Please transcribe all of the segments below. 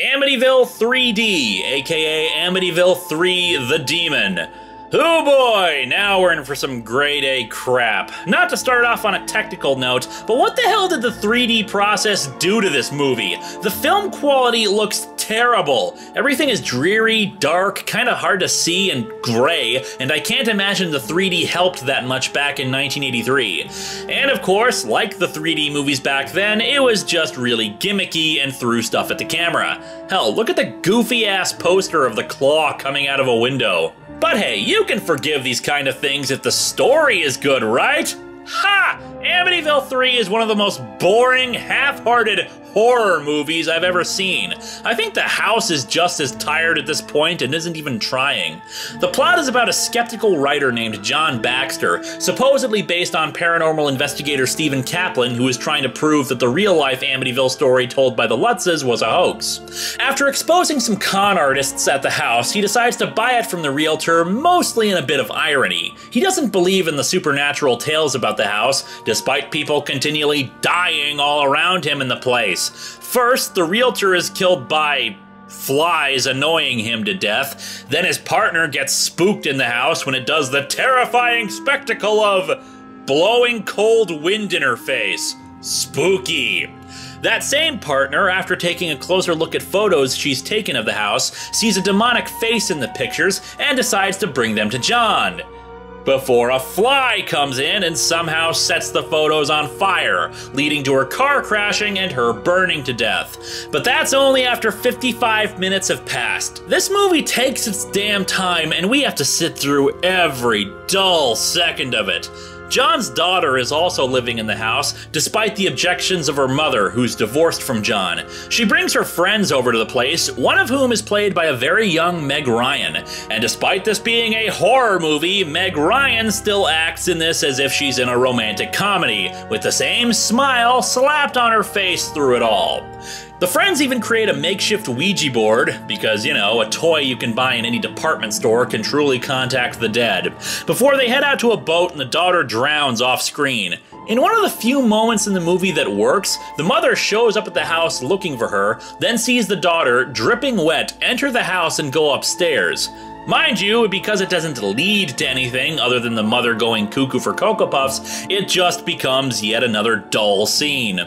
Amityville 3D, aka Amityville 3 The Demon. Oh boy, now we're in for some grade A crap. Not to start off on a technical note, but what the hell did the 3D process do to this movie? The film quality looks terrible. Everything is dreary, dark, kinda hard to see, and gray, and I can't imagine the 3D helped that much back in 1983. And of course, like the 3D movies back then, it was just really gimmicky and threw stuff at the camera. Hell, look at the goofy-ass poster of the claw coming out of a window. But hey, you can forgive these kind of things if the story is good, right? Ha! Amityville 3 is one of the most boring, half-hearted horror movies I've ever seen. I think the house is just as tired at this point and isn't even trying. The plot is about a skeptical writer named John Baxter, supposedly based on paranormal investigator Stephen Kaplan, who is trying to prove that the real-life Amityville story told by the Lutzes was a hoax. After exposing some con artists at the house, he decides to buy it from the realtor, mostly in a bit of irony. He doesn't believe in the supernatural tales about the house, despite people continually dying all around him in the place. First, the realtor is killed by flies annoying him to death. Then his partner gets spooked in the house when it does the terrifying spectacle of blowing cold wind in her face. Spooky. That same partner, after taking a closer look at photos she's taken of the house, sees a demonic face in the pictures and decides to bring them to John. Before a fly comes in and somehow sets the photos on fire, leading to her car crashing and her burning to death. But that's only after 55 minutes have passed. This movie takes its damn time and we have to sit through every dull second of it. John's daughter is also living in the house, despite the objections of her mother, who's divorced from John. She brings her friends over to the place, one of whom is played by a very young Meg Ryan. And despite this being a horror movie, Meg Ryan still acts in this as if she's in a romantic comedy, with the same smile slapped on her face through it all. The friends even create a makeshift Ouija board, because, you know, a toy you can buy in any department store can truly contact the dead, before they head out to a boat and the daughter drowns off screen. In one of the few moments in the movie that works, the mother shows up at the house looking for her, then sees the daughter, dripping wet, enter the house and go upstairs. Mind you, because it doesn't lead to anything other than the mother going cuckoo for Cocoa Puffs, it just becomes yet another dull scene.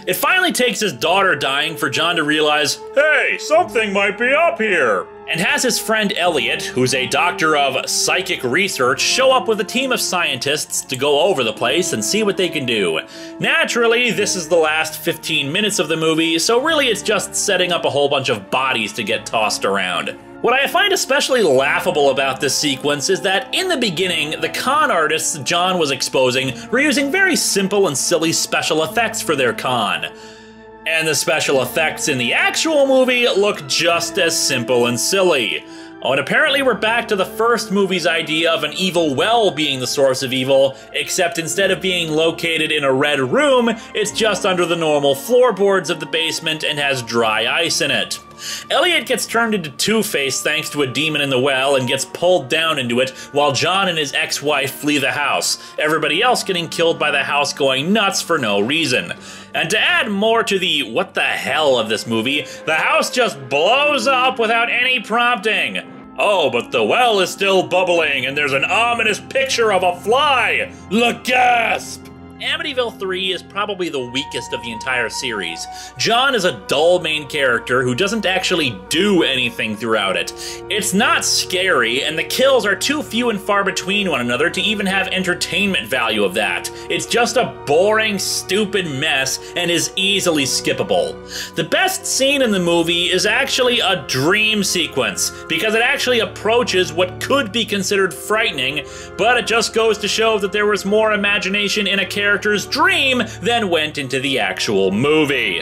It finally takes his daughter dying for John to realize, hey, something might be up here, and has his friend Elliot, who's a doctor of psychic research, show up with a team of scientists to go over the place and see what they can do. Naturally, this is the last 15 minutes of the movie, so really it's just setting up a whole bunch of bodies to get tossed around. What I find especially laughable about this sequence is that in the beginning, the con artists John was exposing were using very simple and silly special effects for their con. And the special effects in the actual movie look just as simple and silly. Oh, and apparently we're back to the first movie's idea of an evil well being the source of evil, except instead of being located in a red room, it's just under the normal floorboards of the basement and has dry ice in it. Elliot gets turned into Two-Face thanks to a demon in the well and gets pulled down into it while John and his ex-wife flee the house, everybody else getting killed by the house going nuts for no reason. And to add more to the what the hell of this movie, the house just blows up without any prompting. Oh, but the well is still bubbling and there's an ominous picture of a fly! The gasp! Amityville 3 is probably the weakest of the entire series. John is a dull main character who doesn't actually do anything throughout it. It's not scary, and the kills are too few and far between one another to even have entertainment value of that. It's just a boring, stupid mess and is easily skippable. The best scene in the movie is actually a dream sequence, because it actually approaches what could be considered frightening, but it just goes to show that there was more imagination in a character's dream than went into the actual movie.